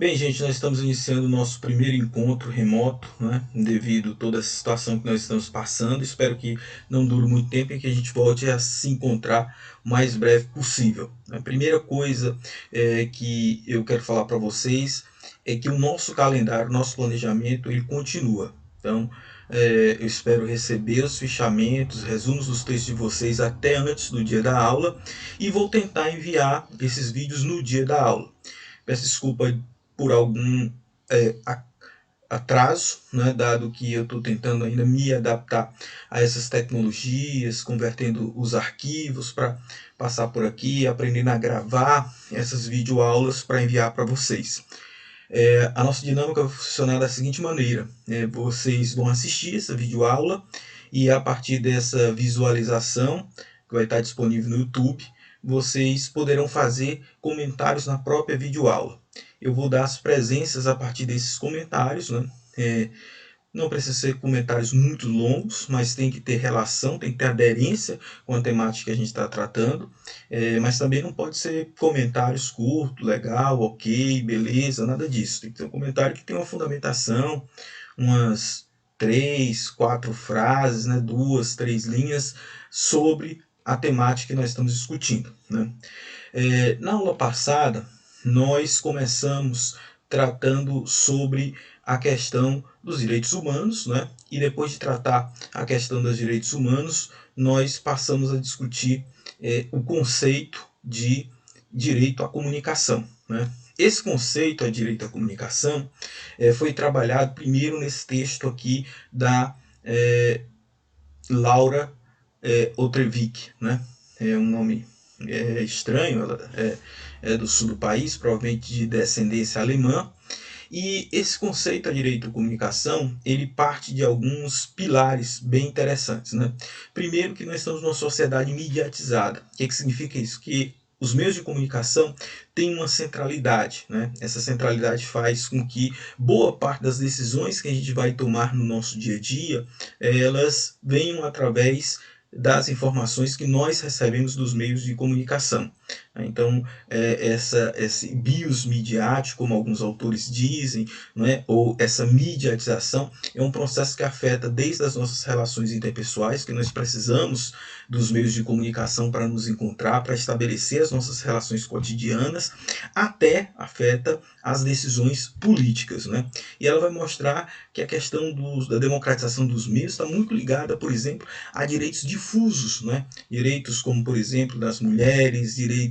Bem, gente, nós estamos iniciando o nosso primeiro encontro remoto, né, devido a toda essa situação que nós estamos passando. Espero que não dure muito tempo e que a gente volte a se encontrar o mais breve possível. A primeira coisa que eu quero falar para vocês é que o nosso calendário, nosso planejamento, ele continua. Então, eu espero receber os fichamentos, resumos dos textos de vocês até antes do dia da aula e vou tentar enviar esses vídeos no dia da aula. Peço desculpa por algum atraso, né, dado que eu estou tentando ainda me adaptar a essas tecnologias, convertendo os arquivos para passar por aqui, aprendendo a gravar essas videoaulas para enviar para vocês. A nossa dinâmica vai funcionar da seguinte maneira: vocês vão assistir essa videoaula e a partir dessa visualização, que vai estar disponível no YouTube, vocês poderão fazer comentários na própria videoaula. Eu vou dar as presenças a partir desses comentários, né? Não precisa ser comentários muito longos, mas tem que ter relação, tem que ter aderência com a temática que a gente está tratando. Mas também não pode ser comentários curtos, legal, ok, beleza, nada disso. Tem que ter um comentário que tem uma fundamentação, umas 3, 4 frases, né, 2, 3 linhas sobre a temática que nós estamos discutindo, né? Na aula passada, nós começamos tratando sobre a questão dos direitos humanos, né? E depois de tratar a questão dos direitos humanos, nós passamos a discutir o conceito de direito à comunicação, né? Esse conceito, a direito à comunicação, foi trabalhado primeiro nesse texto aqui da Laura Ottervik, né? É um nome estranho, ela é do sul do país, provavelmente de descendência alemã. E esse conceito a direito à comunicação, ele parte de alguns pilares bem interessantes, né? Primeiro, que nós estamos numa sociedade mediatizada. O que significa isso? Que os meios de comunicação têm uma centralidade, né? Essa centralidade faz com que boa parte das decisões que a gente vai tomar no nosso dia a dia, elas venham através das informações que nós recebemos dos meios de comunicação. Então, esse bios midiático, como alguns autores dizem, né, ou essa mediatização, é um processo que afeta desde as nossas relações interpessoais, que nós precisamos dos meios de comunicação para nos encontrar, para estabelecer as nossas relações cotidianas, até afeta as decisões políticas, né? E ela vai mostrar que a questão da democratização dos meios está muito ligada, por exemplo, a direitos difusos, né? Direitos como, por exemplo, das mulheres, direito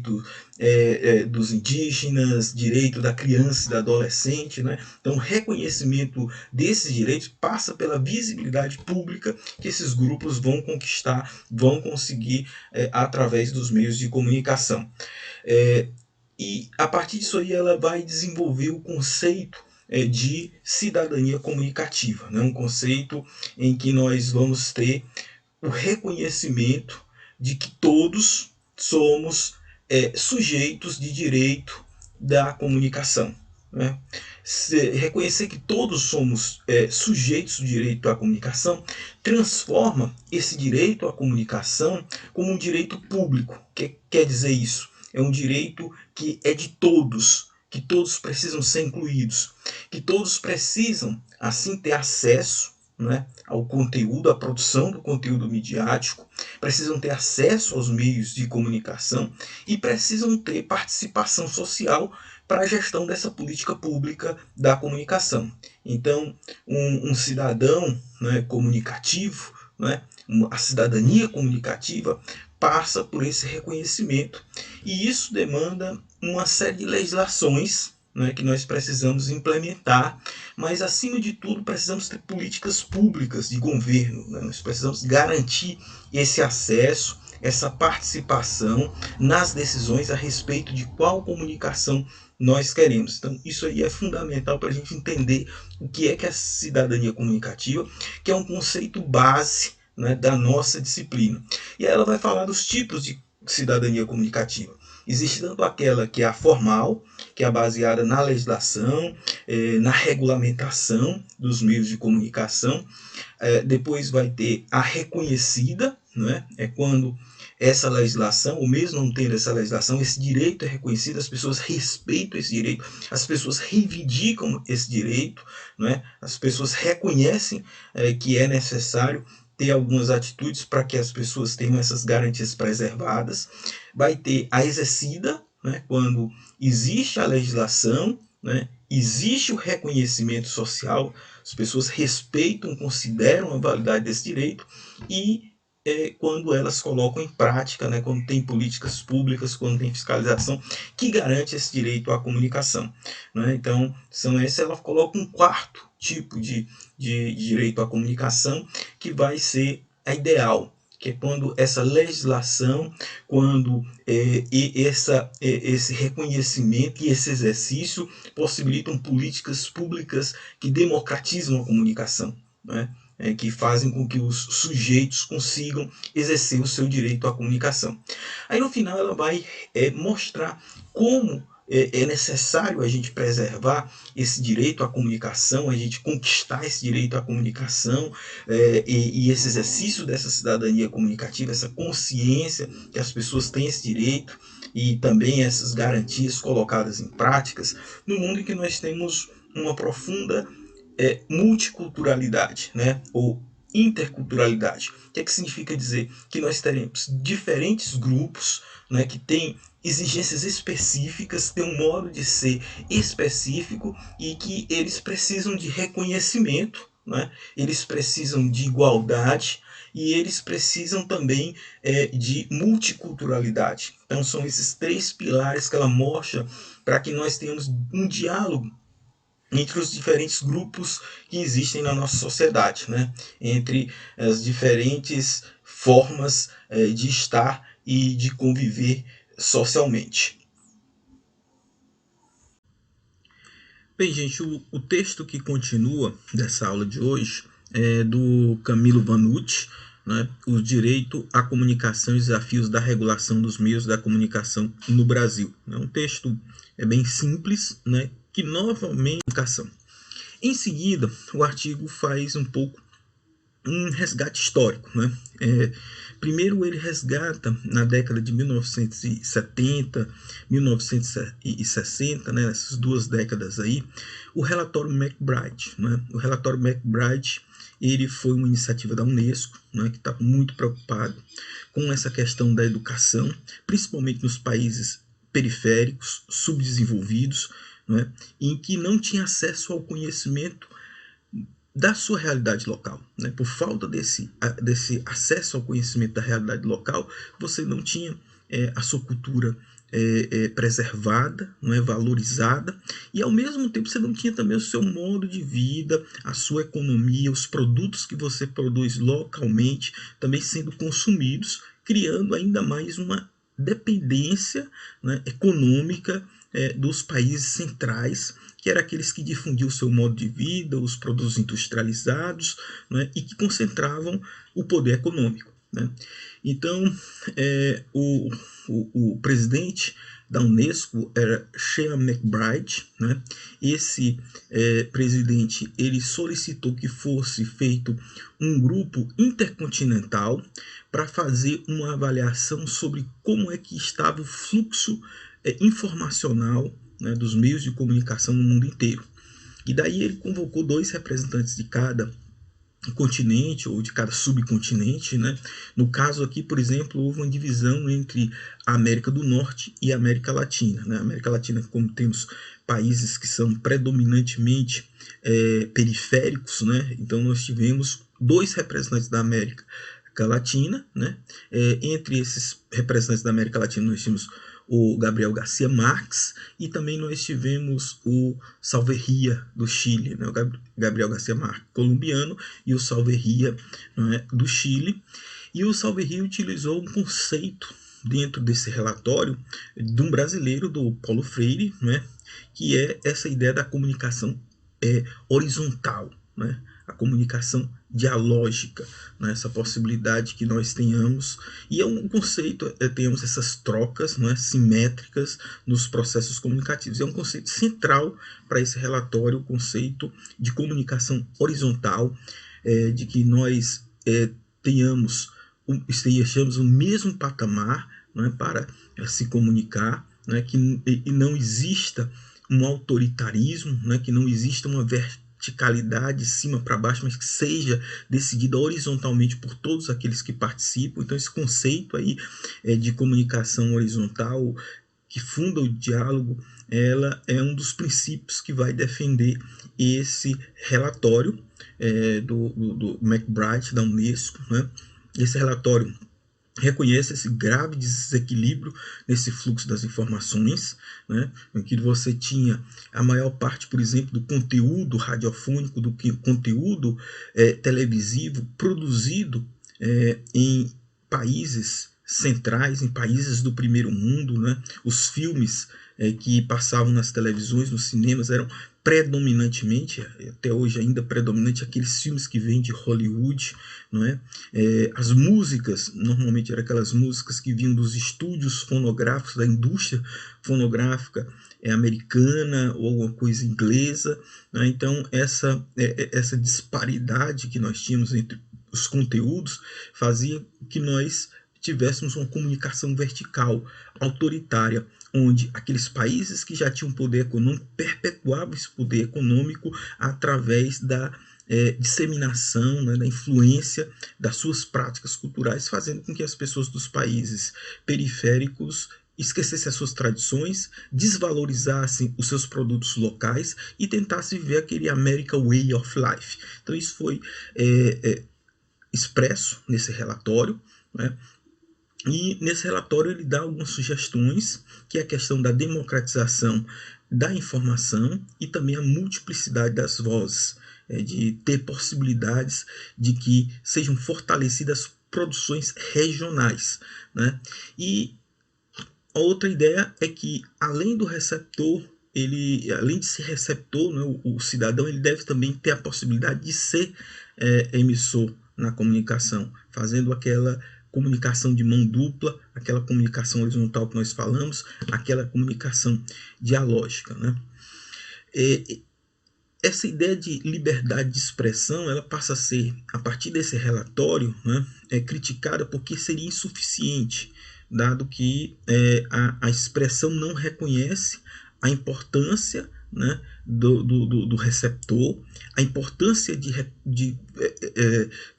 dos indígenas, direito da criança e da adolescente, né? Então, o reconhecimento desses direitos passa pela visibilidade pública que esses grupos vão conquistar, vão conseguir através dos meios de comunicação. E a partir disso aí ela vai desenvolver o conceito de cidadania comunicativa, né? Um conceito em que nós vamos ter o reconhecimento de que todos somos sujeitos de direito da comunicação, né? Reconhecer que todos somos sujeitos de direito à comunicação transforma esse direito à comunicação como um direito público. O que quer dizer isso? É um direito que é de todos, que todos precisam ser incluídos, que todos precisam, assim, ter acesso, né, ao conteúdo, à produção do conteúdo midiático, precisam ter acesso aos meios de comunicação e precisam ter participação social para a gestão dessa política pública da comunicação. Então, um cidadão, né, comunicativo, né, a cidadania comunicativa passa por esse reconhecimento. E isso demanda uma série de legislações, né, que nós precisamos implementar, mas acima de tudo precisamos ter políticas públicas de governo, né? Nós precisamos garantir esse acesso, essa participação nas decisões a respeito de qual comunicação nós queremos. Então, isso aí é fundamental para a gente entender o que é a cidadania comunicativa, que é um conceito base, né, da nossa disciplina. E ela vai falar dos tipos de cidadania comunicativa. Existe tanto aquela que é a formal, que é baseada na legislação, na regulamentação dos meios de comunicação. Depois vai ter a reconhecida, né? É quando essa legislação, ou mesmo não tendo essa legislação, esse direito é reconhecido, as pessoas respeitam esse direito, as pessoas reivindicam esse direito, não é? As pessoas reconhecem que é necessário ter algumas atitudes para que as pessoas tenham essas garantias preservadas. Vai ter a exercida, né, quando existe a legislação, né, existe o reconhecimento social, as pessoas respeitam, consideram a validade desse direito, e quando elas colocam em prática, né, quando tem políticas públicas, quando tem fiscalização que garante esse direito à comunicação, né? Então, ela coloca um quarto tipo de direito à comunicação, que vai ser a ideal, que é quando essa legislação, quando esse reconhecimento e esse exercício possibilitam políticas públicas que democratizam a comunicação, né? Que fazem com que os sujeitos consigam exercer o seu direito à comunicação. Aí no final ela vai mostrar como é necessário a gente preservar esse direito à comunicação, a gente conquistar esse direito à comunicação, e esse exercício dessa cidadania comunicativa, essa consciência que as pessoas têm esse direito, e também essas garantias colocadas em práticas no mundo em que nós temos uma profunda multiculturalidade, né? Ou interculturalidade. O que é que significa dizer? Que nós teremos diferentes grupos, né, que têm exigências específicas, têm um modo de ser específico, e que eles precisam de reconhecimento, né? Eles precisam de igualdade, e eles precisam também de multiculturalidade. Então são esses três pilares que ela mostra para que nós tenhamos um diálogo entre os diferentes grupos que existem na nossa sociedade, né? Entre as diferentes formas de estar e de conviver socialmente. Bem, gente, o texto que continua dessa aula de hoje é do Camilo Vanucci, né? O direito à comunicação e os desafios da regulação dos meios da comunicação no Brasil. É um texto bem simples, né? Que novamente comunicação. Em seguida, o artigo faz um pouco um resgate histórico, né? Primeiro ele resgata na década de 1970, 1960, né, essas duas décadas aí, o relatório MacBride, né? O relatório MacBride, ele foi uma iniciativa da Unesco, né, que está muito preocupado com essa questão da educação, principalmente nos países periféricos, subdesenvolvidos, né, em que não tinha acesso ao conhecimento da sua realidade local, né? Por falta desse acesso ao conhecimento da realidade local, você não tinha a sua cultura preservada, não é, valorizada, e ao mesmo tempo você não tinha também o seu modo de vida, a sua economia, os produtos que você produz localmente também sendo consumidos, criando ainda mais uma dependência, né, econômica dos países centrais, que eram aqueles que difundiam o seu modo de vida, os produtos industrializados, né, e que concentravam o poder econômico, né? Então, o presidente da Unesco era Sean MacBride, né? Esse presidente, ele solicitou que fosse feito um grupo intercontinental para fazer uma avaliação sobre como é que estava o fluxo informacional, né, dos meios de comunicação no mundo inteiro. E daí ele convocou 2 representantes de cada continente ou de cada subcontinente, né? No caso aqui, por exemplo, houve uma divisão entre a América do Norte e a América Latina, né? A América Latina, como temos países que são predominantemente periféricos, né? Então nós tivemos 2 representantes da América Latina, né? Entre esses representantes da América Latina nós tínhamos o Gabriel Garcia Marques, e também nós tivemos o Salverria do Chile, né? O Gabriel Garcia Marques colombiano e o Salverria, né, do Chile. E o Salverria utilizou um conceito dentro desse relatório de um brasileiro, do Paulo Freire, né, que é essa ideia da comunicação horizontal, né? A comunicação dialógica, né? Essa possibilidade que nós tenhamos, e é um conceito, temos essas trocas, né, simétricas nos processos comunicativos. É um conceito central para esse relatório, o conceito de comunicação horizontal, de que nós tenhamos estejamos no mesmo patamar, não é, para se comunicar, né, e não exista um autoritarismo, né, que não exista uma verticalidade de cima para baixo, mas que seja decidida horizontalmente por todos aqueles que participam. Então esse conceito aí de comunicação horizontal que funda o diálogo, ela é um dos princípios que vai defender esse relatório do McBride, da Unesco, né? Esse relatório reconhece esse grave desequilíbrio nesse fluxo das informações, né, em que você tinha a maior parte, por exemplo, do conteúdo radiofônico, do conteúdo televisivo produzido em países centrais, em países do primeiro mundo, né? Os filmes que passavam nas televisões, nos cinemas, eram predominantemente, até hoje ainda predominante, aqueles filmes que vêm de Hollywood, não é? As músicas, normalmente eram aquelas músicas que vinham dos estúdios fonográficos, da indústria fonográfica americana ou alguma coisa inglesa, né? Então essa disparidade que nós tínhamos entre os conteúdos fazia que nós tivéssemos uma comunicação vertical, autoritária, onde aqueles países que já tinham poder econômico perpetuavam esse poder econômico através da disseminação, né, da influência das suas práticas culturais, fazendo com que as pessoas dos países periféricos esquecessem as suas tradições, desvalorizassem os seus produtos locais e tentassem viver aquele American Way of Life. Então isso foi expresso nesse relatório, né? E nesse relatório ele dá algumas sugestões, que é a questão da democratização da informação e também a multiplicidade das vozes, de ter possibilidades de que sejam fortalecidas produções regionais, né? E a outra ideia é que além do receptor, além de ser receptor, né, o cidadão ele deve também ter a possibilidade de ser emissor na comunicação, fazendo aquela comunicação de mão dupla, aquela comunicação horizontal que nós falamos, aquela comunicação dialógica, né? Essa ideia de liberdade de expressão, ela passa a ser, a partir desse relatório, né, criticada porque seria insuficiente, dado que a expressão não reconhece a importância, né, do receptor, a importância de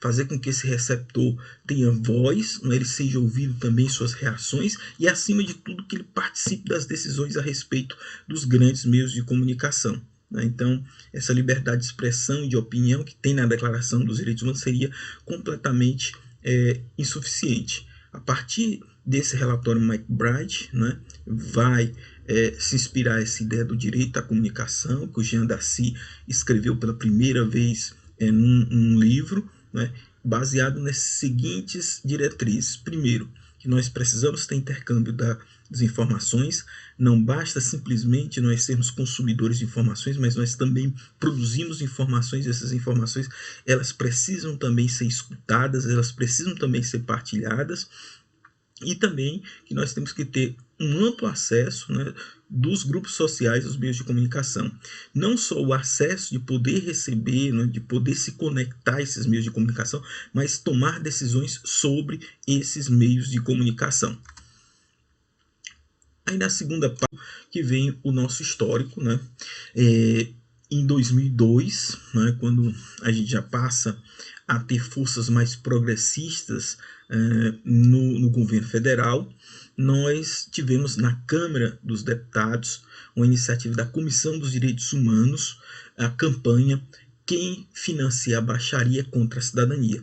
fazer com que esse receptor tenha voz, né, ele seja ouvido também em suas reações e, acima de tudo, que ele participe das decisões a respeito dos grandes meios de comunicação. Então, essa liberdade de expressão e de opinião que tem na Declaração dos Direitos Humanos seria completamente insuficiente. A partir desse relatório McBride, né, vai se inspirar essa ideia do direito à comunicação, que o Jean Dacy escreveu pela primeira vez num livro, né, baseado nas seguintes diretrizes. Primeiro, que nós precisamos ter intercâmbio das informações, não basta simplesmente nós sermos consumidores de informações, mas nós também produzimos informações, e essas informações elas precisam também ser escutadas, elas precisam também ser partilhadas, e também que nós temos que ter um amplo acesso, né, dos grupos sociais aos meios de comunicação. Não só o acesso de poder receber, né, de poder se conectar a esses meios de comunicação, mas tomar decisões sobre esses meios de comunicação. Aí na segunda parte que vem o nosso histórico, né? Em 2002, né, quando a gente já passa a ter forças mais progressistas no governo federal, nós tivemos na Câmara dos Deputados uma iniciativa da Comissão dos Direitos Humanos, a campanha Quem Financia a Baixaria contra a Cidadania.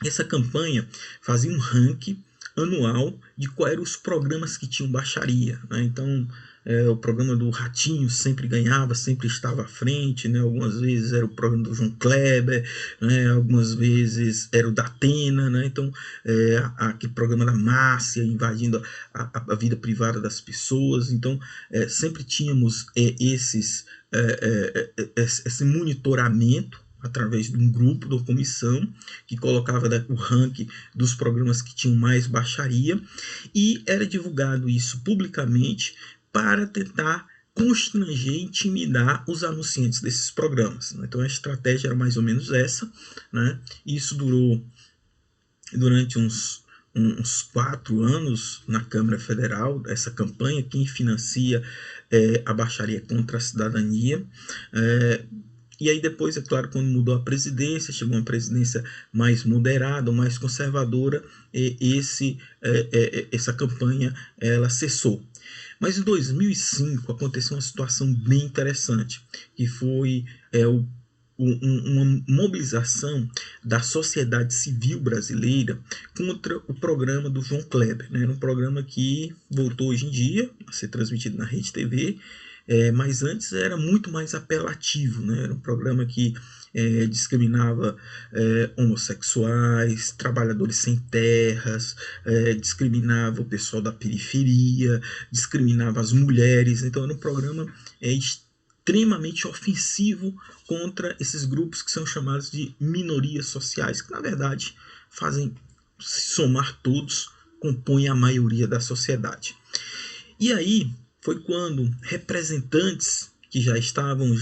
Essa campanha fazia um ranking anual de quais eram os programas que tinham baixaria, né? Então, o programa do Ratinho sempre ganhava, sempre estava à frente, né? Algumas vezes era o programa do João Kleber, né? Algumas vezes era o da Atena, né? Então, aquele programa da Márcia invadindo a vida privada das pessoas. Então, sempre tínhamos esse monitoramento através de um grupo da comissão que colocava o ranking dos programas que tinham mais baixaria, e era divulgado isso publicamente para tentar constranger, intimidar os anunciantes desses programas. Então a estratégia era mais ou menos essa, né? Isso durou durante uns 4 anos na Câmara Federal, essa campanha. Quem financia a Baixaria contra a Cidadania. E aí depois, é claro, quando mudou a presidência, chegou uma presidência mais moderada, mais conservadora, essa campanha ela cessou. Mas em 2005 aconteceu uma situação bem interessante, que foi uma mobilização da sociedade civil brasileira contra o programa do João Kleber, né? Era um programa que voltou hoje em dia a ser transmitido na Rede TV, mas antes era muito mais apelativo, né? Era um programa que discriminava homossexuais, trabalhadores sem terras, discriminava o pessoal da periferia, discriminava as mulheres. Então era um programa extremamente ofensivo contra esses grupos que são chamados de minorias sociais, que na verdade fazem, se somar todos, compõem a maioria da sociedade. E aí foi quando representantes que já estavam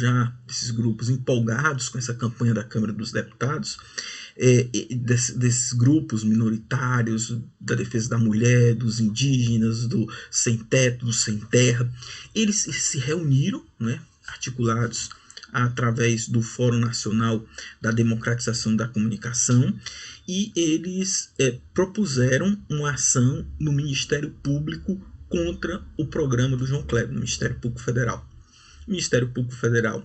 esses grupos empolgados com essa campanha da Câmara dos Deputados, desses grupos minoritários, da defesa da mulher, dos indígenas, do sem teto, do sem terra, eles se reuniram, né, articulados através do Fórum Nacional da Democratização da Comunicação, e eles propuseram uma ação no Ministério Público contra o programa do João Kleber, no Ministério Público Federal. O Ministério Público Federal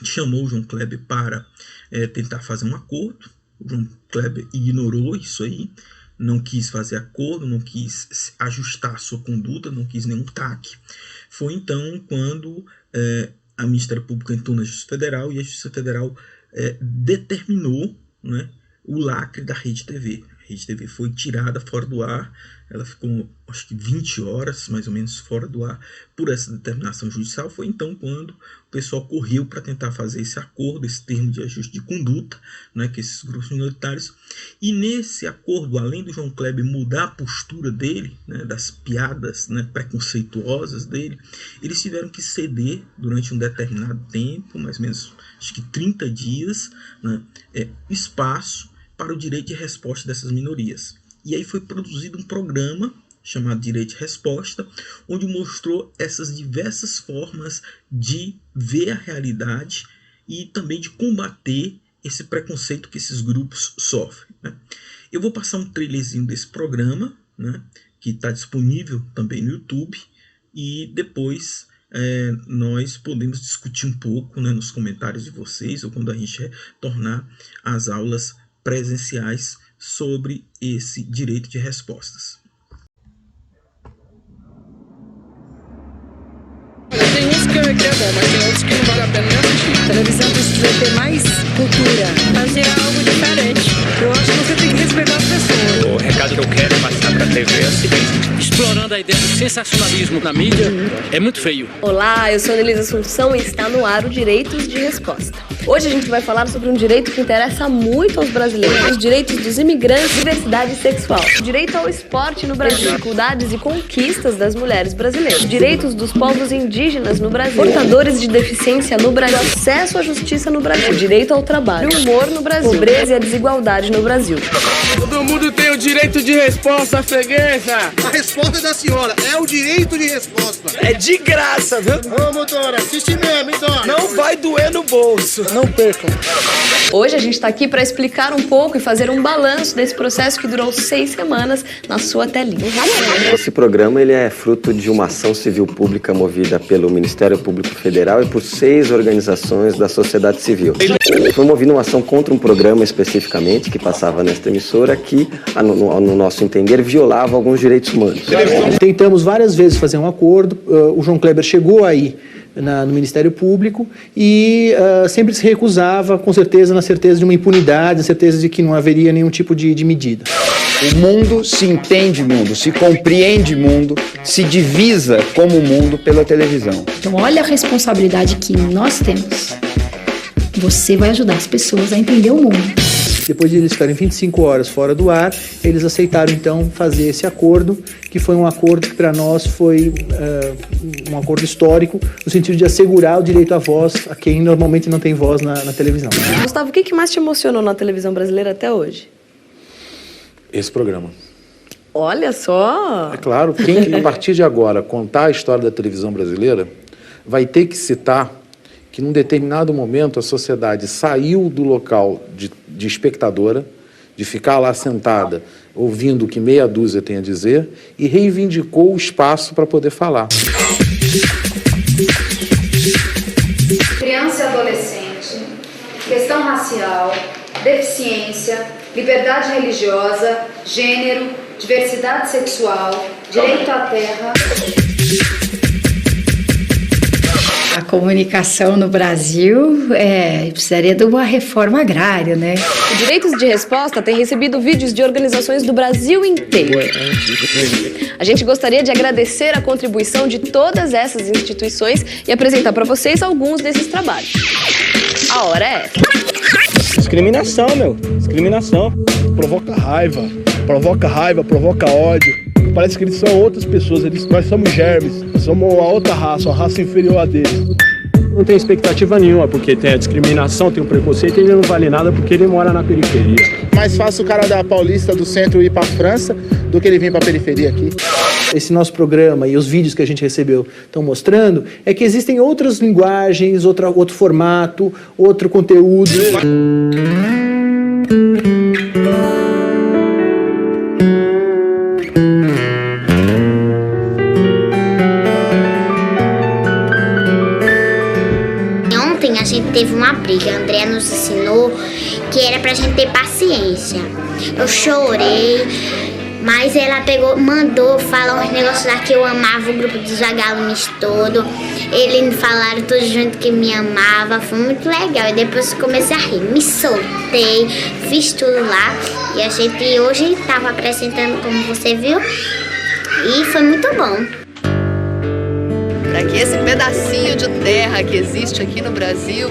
chamou o João Kleber para tentar fazer um acordo. O João Kleber ignorou isso aí, não quis fazer acordo, não quis ajustar a sua conduta, não quis nenhum TAC. Foi então quando o Ministério Público entrou na Justiça Federal e a Justiça Federal determinou, né, o lacre da Rede TV. A Rede TV foi tirada fora do ar, ela ficou acho que 20 horas mais ou menos fora do ar por essa determinação judicial. Foi então quando o pessoal correu para tentar fazer esse acordo, esse termo de ajuste de conduta, né, que esses grupos minoritários. E nesse acordo, além do João Kleber mudar a postura dele, né, das piadas, né, preconceituosas dele, eles tiveram que ceder durante um determinado tempo, mais ou menos acho que 30 dias, né, espaço para o direito de resposta dessas minorias. E aí foi produzido um programa chamado Direito de Resposta, onde mostrou essas diversas formas de ver a realidade e também de combater esse preconceito que esses grupos sofrem, né? Eu vou passar um trailerzinho desse programa, né, que está disponível também no YouTube, e depois nós podemos discutir um pouco, né, nos comentários de vocês, ou quando a gente retornar às aulas presenciais sobre esse direito de respostas. Tem uns que é bom, mas tem outros que não vale a pena nem assistir. A televisão precisa ter mais cultura, fazer algo diferente. Eu acho que você tem que respeitar as pessoas. O recado que eu quero passar para a TV é o seguinte: explorando a ideia do sensacionalismo na mídia é muito feio. Olá, eu sou a Anelisa Assunção e está no ar o Direitos de Resposta. Hoje a gente vai falar sobre um direito que interessa muito aos brasileiros: os direitos dos imigrantes e diversidade sexual. O direito ao esporte no Brasil, dificuldades e conquistas das mulheres brasileiras. Direitos dos povos indígenas no Brasil, portadores de deficiência no Brasil, acesso à justiça no Brasil, direito ao trabalho, o humor no Brasil, pobreza e a desigualdade no Brasil. Todo mundo tem o direito de resposta, freguesa! A resposta da senhora é o direito de resposta. É de graça, viu? Vamos, Dora, assiste mesmo, hein, Dora? Não vai doer no bolso. Não percam. Hoje a gente está aqui para explicar um pouco e fazer um balanço desse processo que durou 6 semanas na sua telinha. Esse programa ele é fruto de uma ação civil pública movida pelo Ministério Público Federal e por 6 organizações da sociedade civil. Foi movida uma ação contra um programa especificamente que passava nesta emissora que, no nosso entender, violava alguns direitos humanos. Tentamos várias vezes fazer um acordo, o João Kleber chegou aí no Ministério Público e sempre se recusava, com certeza, na certeza de uma impunidade, na certeza de que não haveria nenhum tipo de medida. O mundo se entende mundo, se compreende mundo, se divisa como mundo pela televisão. Então olha a responsabilidade que nós temos. Você vai ajudar as pessoas a entender o mundo. Depois de eles ficarem 25 horas fora do ar, eles aceitaram então fazer esse acordo, que foi um acordo que para nós foi um acordo histórico, no sentido de assegurar o direito à voz a quem normalmente não tem voz na televisão. Gustavo, o que mais te emocionou na televisão brasileira até hoje? esse programa. Olha só! É claro, quem a partir de agora contar a história da televisão brasileira vai ter que citar que num determinado momento a sociedade saiu do local de espectadora, de ficar lá sentada ouvindo o que meia dúzia tem a dizer, e reivindicou o espaço para poder falar. Criança e adolescente, questão racial, deficiência, liberdade religiosa, gênero, diversidade sexual, direito à terra. A comunicação no Brasil precisaria de uma reforma agrária, né? O Direitos de Resposta tem recebido vídeos de organizações do Brasil inteiro. A gente gostaria de agradecer a contribuição de todas essas instituições e apresentar para vocês alguns desses trabalhos. A hora é essa. Discriminação, meu. Discriminação. Provoca raiva, provoca ódio. Parece que eles são outras pessoas, nós somos germes, somos uma outra raça, uma raça inferior a deles. Não tem expectativa nenhuma, porque tem a discriminação, tem o preconceito, e ele não vale nada porque ele mora na periferia. Mais fácil o cara da Paulista do centro ir pra França do que ele vir pra periferia aqui. Esse nosso programa e os vídeos que a gente recebeu estão mostrando é que existem outras linguagens, outro formato, outro conteúdo. Ontem a gente teve uma briga, a Andrea nos ensinou que era pra gente ter paciência. Eu chorei, mas ela mandou falar uns negócios lá que eu amava o grupo dos vagalumes todo. Eles falaram todos juntos que me amava, foi muito legal. E depois comecei a rir, me soltei, fiz tudo lá. E a gente hoje estava apresentando, como você viu, e foi muito bom. Para que esse pedacinho de terra que existe aqui no Brasil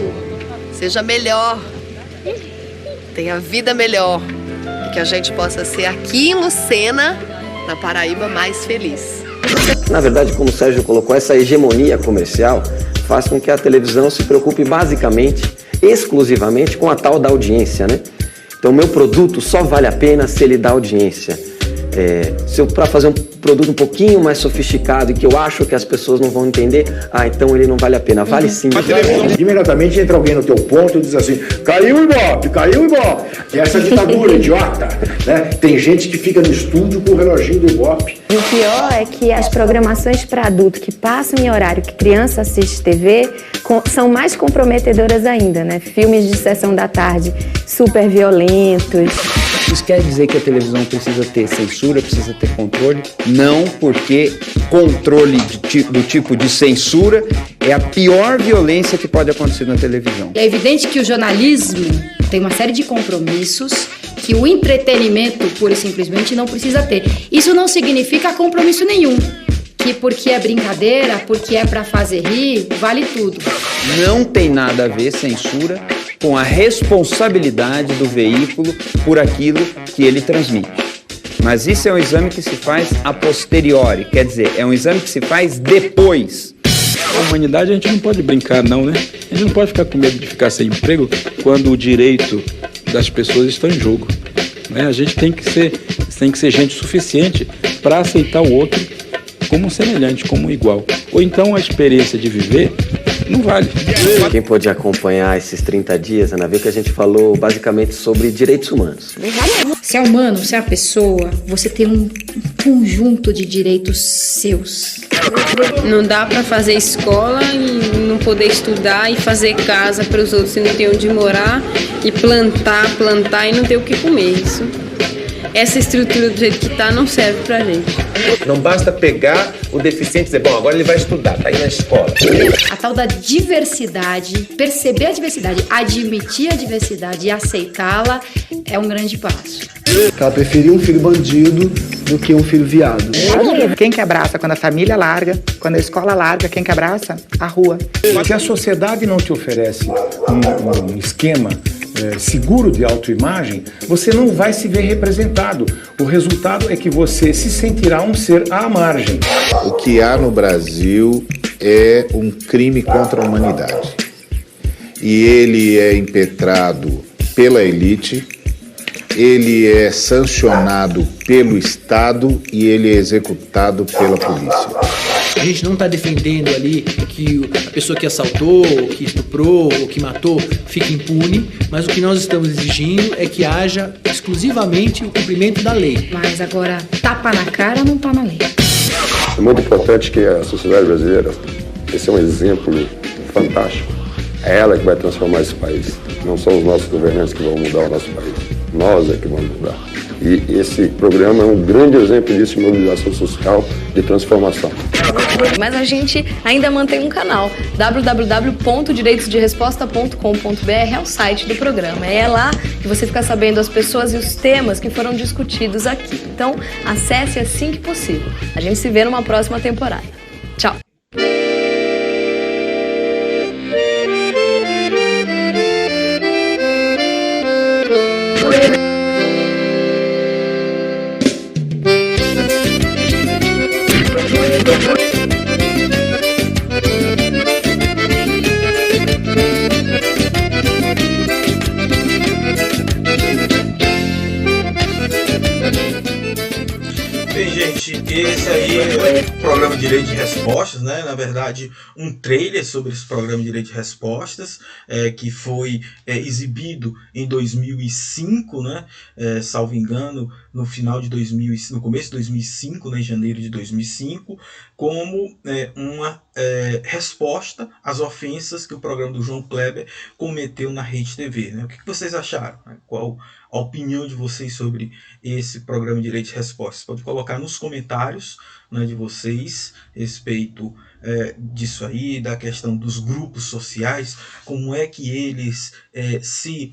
seja melhor, tenha vida melhor, e que a gente possa ser aqui em Lucena, na Paraíba, mais feliz. Na verdade, como o Sérgio colocou, essa hegemonia comercial faz com que a televisão se preocupe basicamente, exclusivamente com a tal da audiência, né? Então, o meu produto só vale a pena se ele dá audiência. Se eu para fazer um produto um pouquinho mais sofisticado e que eu acho que as pessoas não vão entender, então ele não vale a pena. Vale sim. Imediatamente entra alguém no teu ponto e diz assim: caiu o Ibope, caiu o Ibope. Essa ditadura idiota, né? Tem gente que fica no estúdio com o reloginho do Ibope. E o pior é que as programações para adulto que passam em horário que criança assiste TV são mais comprometedoras ainda, né? Filmes de sessão da tarde super violentos. Isso quer dizer que a televisão precisa ter censura, precisa ter controle? Não, porque controle do tipo de censura é a pior violência que pode acontecer na televisão. É evidente que o jornalismo tem uma série de compromissos que o entretenimento, pura e simplesmente, não precisa ter. Isso não significa compromisso nenhum. Que porque é brincadeira, porque é para fazer rir, vale tudo. Não tem nada a ver censura com a responsabilidade do veículo por aquilo que ele transmite. Mas isso é um exame que se faz a posteriori, quer dizer, é um exame que se faz depois. A humanidade a gente não pode brincar não, né? A gente não pode ficar com medo de ficar sem emprego quando o direito das pessoas está em jogo, né? A gente tem que ser gente suficiente para aceitar o outro como semelhante, como igual. Ou então a experiência de viver não vale. Quem pôde acompanhar esses 30 dias, Ana, viu que a gente falou basicamente sobre direitos humanos. Se é humano, se é a pessoa, você tem um conjunto de direitos seus. Não dá para fazer escola e não poder estudar e fazer casa para os outros e não ter onde morar e plantar e não ter o que comer. Essa estrutura do jeito que está não serve pra gente. Não basta pegar o deficiente e dizer, bom, agora ele vai estudar, tá aí na escola. A tal da diversidade, perceber a diversidade, admitir a diversidade e aceitá-la é um grande passo. Ela preferia um filho bandido do que um filho viado. Quem que abraça quando a família larga, quando a escola larga, quem que abraça? A rua. Se a sociedade não te oferece um esquema seguro de autoimagem, você não vai se ver representado. O resultado é que você se sentirá um ser à margem. O que há no Brasil é um crime contra a humanidade. E ele é impetrado pela elite, ele é sancionado pelo Estado e ele é executado pela polícia. A gente não está defendendo ali que a pessoa que assaltou, ou que estuprou, ou que matou fique impune, mas o que nós estamos exigindo é que haja exclusivamente o cumprimento da lei. Mas agora, tapa na cara não tá na lei. É muito importante que a sociedade brasileira, esse é um exemplo fantástico, é ela que vai transformar esse país. Não são os nossos governantes que vão mudar o nosso país. Nós é que vamos mudar. E esse programa é um grande exemplo disso, de mobilização social, de transformação. Mas a gente ainda mantém um canal, www.direitosderesposta.com.br é o site do programa. É lá que você fica sabendo as pessoas e os temas que foram discutidos aqui. Então, acesse assim que possível. A gente se vê numa próxima temporada. Tchau! Bem, gente, esse aí é o programa Direito de Respostas, né? Na verdade, um trailer sobre esse programa Direito de Respostas, que foi exibido em 2005, né? Salvo engano, no final de 2005, no começo de 2005, né? Em janeiro de 2005, como uma resposta às ofensas que o programa do João Kleber cometeu na Rede TV, né? O que vocês acharam? Qual a opinião de vocês sobre esse programa Direito de Respostas? Pode colocar nos comentários, né, de vocês a respeito disso aí, da questão dos grupos sociais, como é que eles se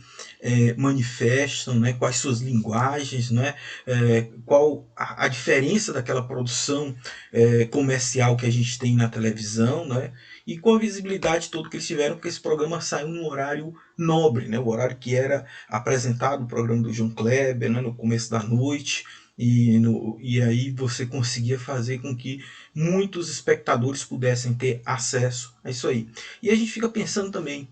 manifestam, né, quais suas linguagens, né, qual a diferença daquela produção comercial que a gente tem na televisão, né, e com a visibilidade toda que eles tiveram, porque esse programa saiu num horário nobre, né, o horário que era apresentado no programa do João Kleber, né, no começo da noite, e aí você conseguia fazer com que muitos espectadores pudessem ter acesso a isso aí. E a gente fica pensando também,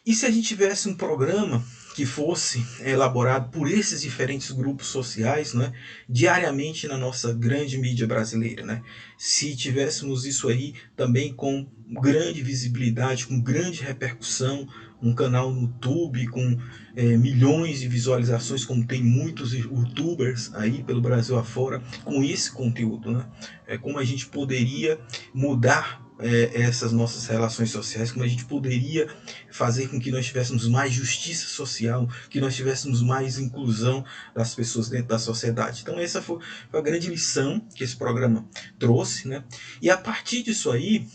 e se a gente tivesse um programa que fosse elaborado por esses diferentes grupos sociais, né, diariamente na nossa grande mídia brasileira, né? Se tivéssemos isso aí também com grande visibilidade, com grande repercussão, um canal no YouTube com milhões de visualizações, como tem muitos youtubers aí pelo Brasil afora, com esse conteúdo, né? Como a gente poderia mudar essas nossas relações sociais, como a gente poderia fazer com que nós tivéssemos mais justiça social, que nós tivéssemos mais inclusão das pessoas dentro da sociedade. Então essa foi a grande lição que esse programa trouxe, né? E a partir disso aí,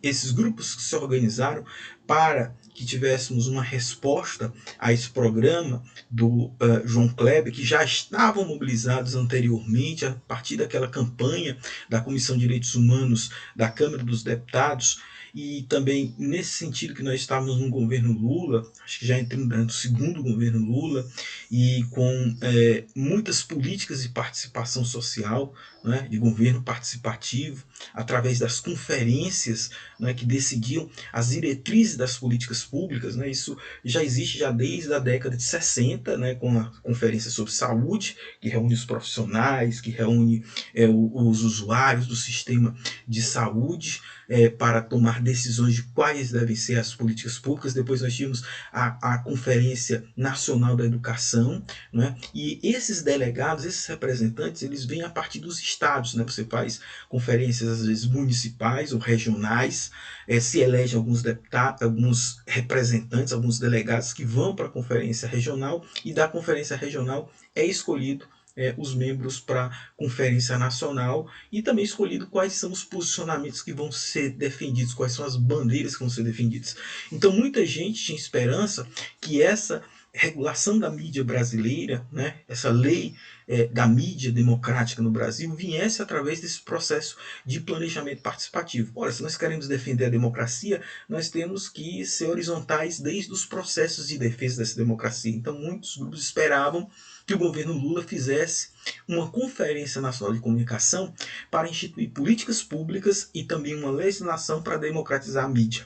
esses grupos que se organizaram para que tivéssemos uma resposta a esse programa do João Kleber, que já estavam mobilizados anteriormente, a partir daquela campanha da Comissão de Direitos Humanos da Câmara dos Deputados, e também nesse sentido que nós estávamos no governo Lula, acho que já entrando no segundo governo Lula, e com muitas políticas de participação social, né, de governo participativo, através das conferências, né, que decidiam as diretrizes das políticas públicas, né, isso já existe já desde a década de 60, né, com a Conferência sobre Saúde, que reúne os profissionais, que reúne os usuários do sistema de saúde, para tomar decisões de quais devem ser as políticas públicas. Depois nós tínhamos a Conferência Nacional da Educação, né? E esses delegados, esses representantes, eles vêm a partir dos estados, né? Você faz conferências às vezes municipais ou regionais, se elege alguns deputados, alguns representantes, alguns delegados que vão para a conferência regional, e da conferência regional é escolhido os membros para a Conferência Nacional, e também escolhido quais são os posicionamentos que vão ser defendidos, quais são as bandeiras que vão ser defendidas. Então muita gente tinha esperança que essa regulação da mídia brasileira, né, essa lei da mídia democrática no Brasil, viesse através desse processo de planejamento participativo. Ora, se nós queremos defender a democracia, nós temos que ser horizontais desde os processos de defesa dessa democracia. Então muitos grupos esperavam que o governo Lula fizesse uma Conferência Nacional de Comunicação para instituir políticas públicas e também uma legislação para democratizar a mídia.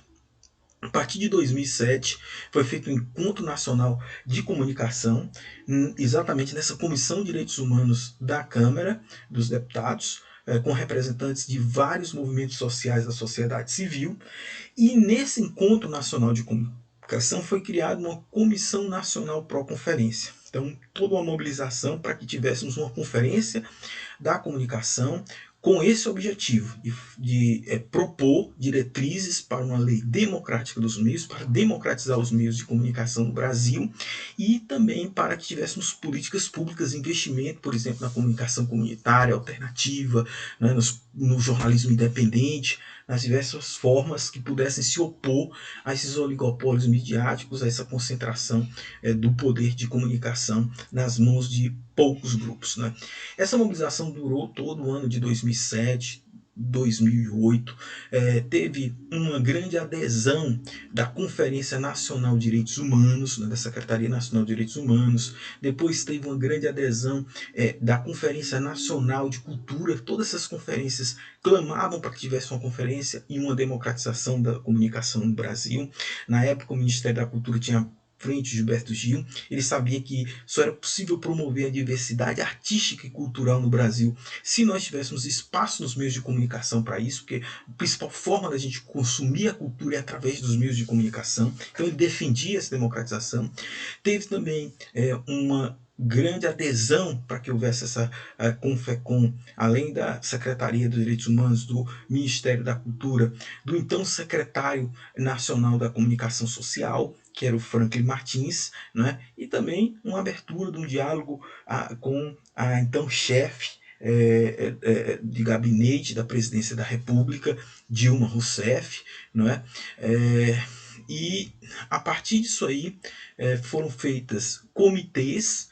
A partir de 2007, foi feito um Encontro Nacional de Comunicação, exatamente nessa Comissão de Direitos Humanos da Câmara dos Deputados, com representantes de vários movimentos sociais da sociedade civil. E nesse Encontro Nacional de Comunicação foi criada uma Comissão Nacional Pró-Conferência. Então, toda uma mobilização para que tivéssemos uma conferência da comunicação com esse objetivo de propor diretrizes para uma lei democrática dos meios, para democratizar os meios de comunicação no Brasil e também para que tivéssemos políticas públicas de investimento, por exemplo, na comunicação comunitária, alternativa, né, no jornalismo independente, nas diversas formas que pudessem se opor a esses oligopólios midiáticos, a essa concentração do poder de comunicação nas mãos de poucos grupos, né? Essa mobilização durou todo o ano de 2007, 2008, teve uma grande adesão da Conferência Nacional de Direitos Humanos, né, da Secretaria Nacional de Direitos Humanos, depois teve uma grande adesão da Conferência Nacional de Cultura. Todas essas conferências clamavam para que tivesse uma conferência e uma democratização da comunicação no Brasil. Na época, o Ministério da Cultura tinha frente Gilberto Gil. Ele sabia que só era possível promover a diversidade artística e cultural no Brasil se nós tivéssemos espaço nos meios de comunicação para isso, porque a principal forma da gente consumir a cultura é através dos meios de comunicação. Então ele defendia essa democratização. Teve também uma grande adesão para que houvesse essa Confecom, além da Secretaria dos Direitos Humanos, do Ministério da Cultura, do então Secretário Nacional da Comunicação Social, que era o Franklin Martins, né? E também uma abertura de um diálogo com a então chefe de gabinete da Presidência da República, Dilma Rousseff, né? E a partir disso aí foram feitas comitês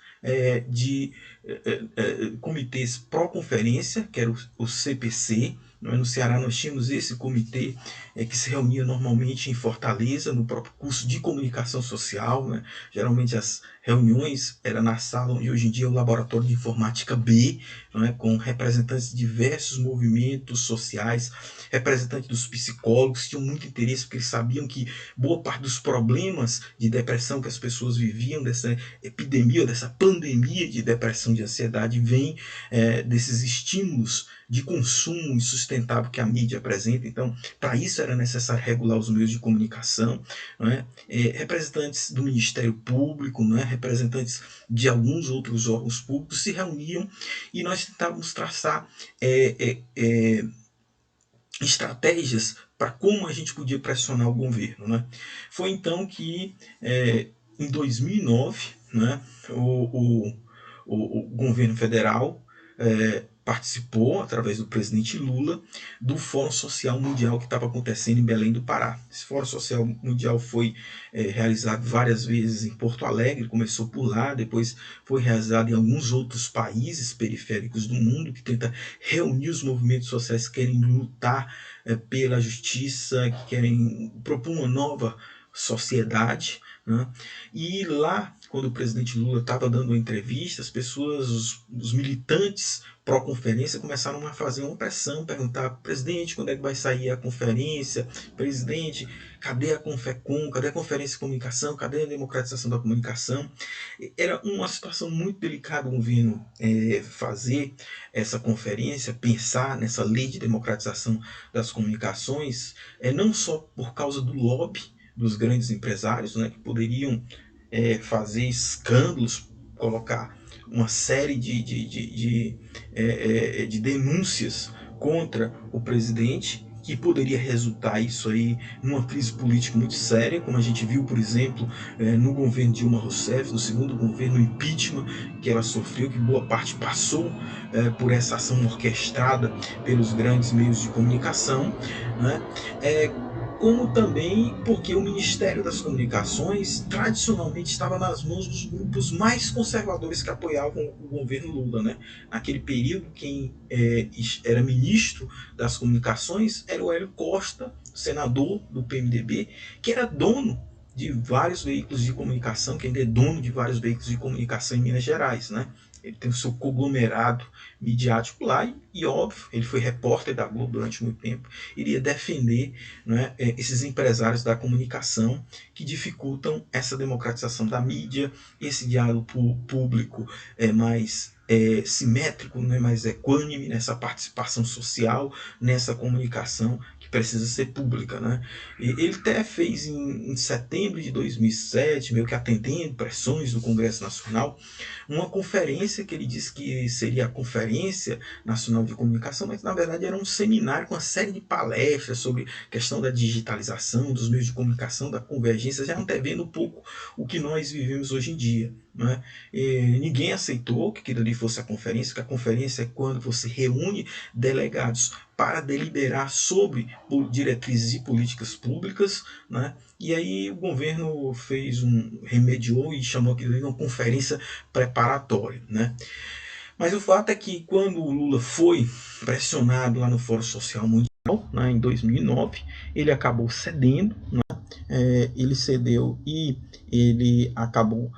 comitês pró-conferência, que era o CPC. No Ceará nós tínhamos esse comitê que se reunia normalmente em Fortaleza, no próprio curso de comunicação social, né? Geralmente as reuniões eram na sala onde hoje em dia é o Laboratório de Informática B, né? Com representantes de diversos movimentos sociais, representantes dos psicólogos, que tinham muito interesse porque eles sabiam que boa parte dos problemas de depressão que as pessoas viviam, dessa epidemia, dessa pandemia de depressão, de ansiedade, vem desses estímulos de consumo insustentável que a mídia apresenta. Então, para isso era necessário regular os meios de comunicação, né? Representantes do Ministério Público, né? Representantes de alguns outros órgãos públicos se reuniam e nós tentávamos traçar estratégias para como a gente podia pressionar o governo, né? Foi então que, em 2009, né, o governo federal participou, através do presidente Lula, do Fórum Social Mundial que estava acontecendo em Belém do Pará. Esse Fórum Social Mundial foi realizado várias vezes em Porto Alegre, começou por lá, depois foi realizado em alguns outros países periféricos do mundo, que tenta reunir os movimentos sociais que querem lutar pela justiça, que querem propor uma nova sociedade, né? E lá, quando o presidente Lula estava dando uma entrevista, as pessoas, os militantes pró-conferência começaram a fazer uma pressão, perguntar: presidente, quando é que vai sair a conferência? Presidente, cadê a Confecom? Cadê a Conferência de Comunicação? Cadê a democratização da comunicação? Era uma situação muito delicada o governo fazer essa conferência, pensar nessa lei de democratização das comunicações, não só por causa do lobby dos grandes empresários, né, que poderiam fazer escândalos, colocar uma série de denúncias contra o presidente, que poderia resultar isso aí numa crise política muito séria, como a gente viu, por exemplo, no governo Dilma Rousseff, no segundo governo, o impeachment que ela sofreu, que boa parte passou por essa ação orquestrada pelos grandes meios de comunicação, né? Como também porque o Ministério das Comunicações tradicionalmente estava nas mãos dos grupos mais conservadores que apoiavam o governo Lula, né? Naquele período, quem era ministro das Comunicações era o Hélio Costa, senador do PMDB, que era dono de vários veículos de comunicação, que ainda é dono de vários veículos de comunicação em Minas Gerais, né? ele tem o seu conglomerado midiático lá e óbvio, ele foi repórter da Globo durante muito tempo, iria defender, né, esses empresários da comunicação que dificultam essa democratização da mídia, esse diálogo público mais simétrico, né, mais equânime nessa participação social, nessa comunicação que precisa ser pública, né? Ele até fez em setembro de 2007, meio que atendendo pressões do Congresso Nacional, uma conferência que ele disse que seria a Conferência Nacional de Comunicação, mas na verdade era um seminário com uma série de palestras sobre questão da digitalização, dos meios de comunicação, da convergência, já antevendo um pouco o que nós vivemos hoje em dia, né? Ninguém aceitou que aquilo ali fosse a conferência, que a conferência é quando você reúne delegados para deliberar sobre diretrizes e políticas públicas, né? E aí o governo remediou e chamou aquilo de uma conferência preparatória, né? Mas o fato é que quando o Lula foi pressionado lá no Fórum Social Mundial, né, em 2009, ele acabou cedendo, né? Ele cedeu e ele acabou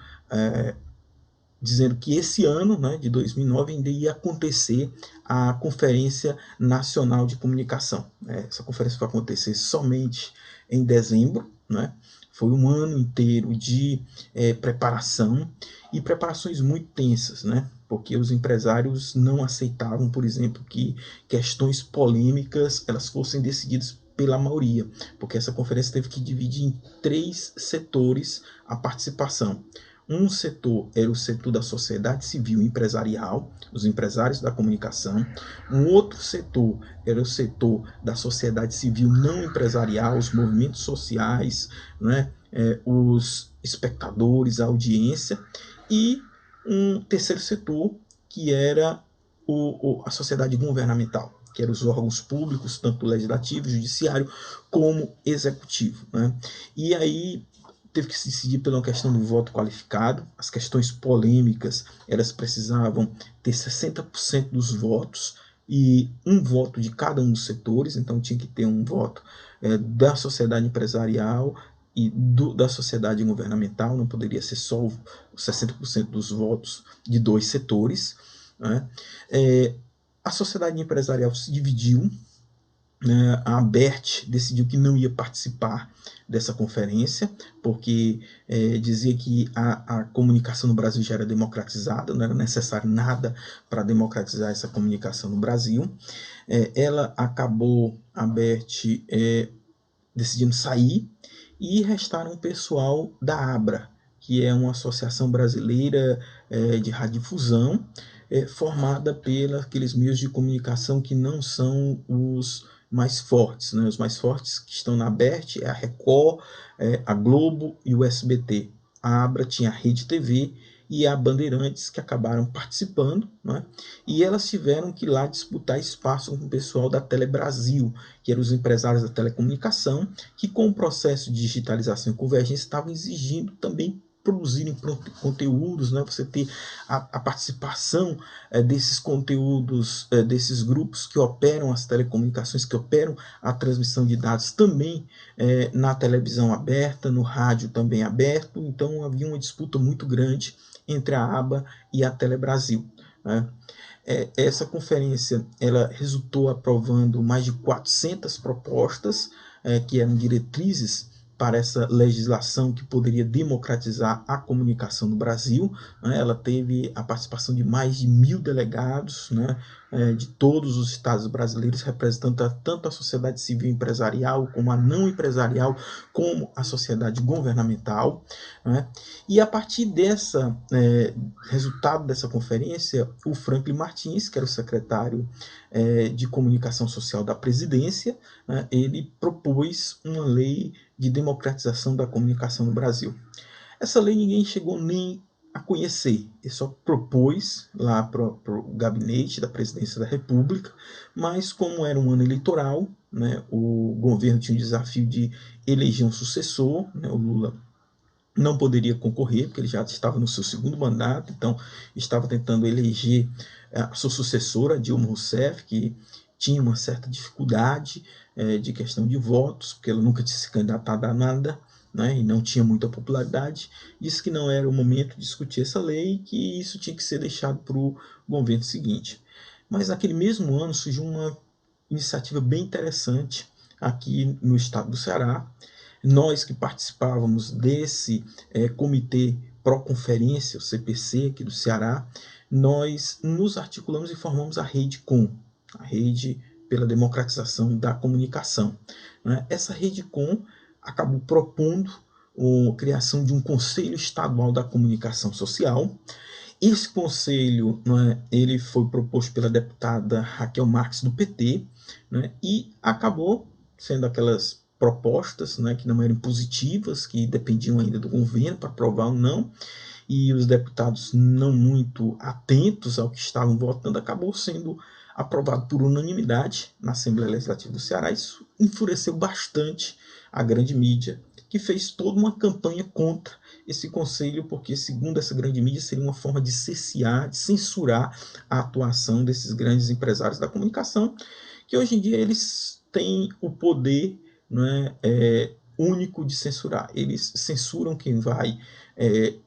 dizendo que esse ano, né, de 2009, ainda ia acontecer a Conferência Nacional de Comunicação. Essa conferência vai acontecer somente em dezembro, né? Foi um ano inteiro de preparação e preparações muito tensas, né? Porque os empresários não aceitavam, por exemplo, que questões polêmicas elas fossem decididas pela maioria, porque essa conferência teve que dividir em 3 setores a participação. Um setor era o setor da sociedade civil empresarial, os empresários da comunicação. Um outro setor era o setor da sociedade civil não empresarial, os movimentos sociais, né, os espectadores, a audiência. E um terceiro setor que era a sociedade governamental, que eram os órgãos públicos, tanto legislativo, judiciário, como executivo, né? E aí teve que se decidir pela questão do voto qualificado. As questões polêmicas, elas precisavam ter 60% dos votos e um voto de cada um dos setores, então tinha que ter um voto da sociedade empresarial e da sociedade governamental, não poderia ser só os 60% dos votos de 2 setores, né? A sociedade empresarial se dividiu, né? A ABERT decidiu que não ia participar dessa conferência, porque dizia que a comunicação no Brasil já era democratizada, não era necessário nada para democratizar essa comunicação no Brasil. Ela acabou, a ABERT, decidindo sair, e restaram o pessoal da ABRA, que é uma associação brasileira de radiodifusão, formada pelos aqueles meios de comunicação que não são os mais fortes, né? Os mais fortes que estão na ABERT é a Record, a Globo e o SBT. A ABRA tinha a Rede TV e a Bandeirantes, que acabaram participando, né? E elas tiveram que ir lá disputar espaço com o pessoal da Telebrasil, que eram os empresários da telecomunicação, que com o processo de digitalização e convergência estavam exigindo também produzirem conteúdos, né? Você ter a participação desses conteúdos, desses grupos que operam as telecomunicações, que operam a transmissão de dados também na televisão aberta, no rádio também aberto. Então havia uma disputa muito grande entre a ABA e a Telebrasil, né? Essa conferência ela resultou aprovando mais de 400 propostas que eram diretrizes para essa legislação que poderia democratizar a comunicação no Brasil, né? Ela teve a participação de mais de 1.000 delegados, né, de todos os estados brasileiros, representando tanto a sociedade civil empresarial, como a não empresarial, como a sociedade governamental, né? E a partir dessa resultado dessa conferência, o Franklin Martins, que era o secretário de comunicação social da presidência, né, ele propôs uma lei de democratização da comunicação no Brasil. Essa lei ninguém chegou nem a conhecer, ele só propôs lá para o gabinete da presidência da República, mas como era um ano eleitoral, né, o governo tinha o desafio de eleger um sucessor, né, o Lula não poderia concorrer, porque ele já estava no seu 2º mandato, então estava tentando eleger a sua sucessora, Dilma Rousseff, que tinha uma certa dificuldade de questão de votos, porque ela nunca tinha se candidatado a nada, né, e não tinha muita popularidade, disse que não era o momento de discutir essa lei e que isso tinha que ser deixado para o governo seguinte. Mas naquele mesmo ano surgiu uma iniciativa bem interessante aqui no estado do Ceará. Nós que participávamos desse comitê pró-conferência, o CPC aqui do Ceará, nós nos articulamos e formamos a Rede Com, a Rede pela Democratização da Comunicação. Essa Rede Com acabou propondo a criação de um Conselho Estadual da Comunicação Social. Esse conselho, ele foi proposto pela deputada Raquel Marques do PT, e acabou sendo aquelas propostas, que não eram positivas, que dependiam ainda do governo para aprovar ou não, e os deputados não muito atentos ao que estavam votando, acabou sendo aprovado por unanimidade na Assembleia Legislativa do Ceará. Isso enfureceu bastante a grande mídia, que fez toda uma campanha contra esse conselho, porque, segundo essa grande mídia, seria uma forma de cercear, de censurar a atuação desses grandes empresários da comunicação, que hoje em dia eles têm o poder único de censurar. Eles censuram quem vai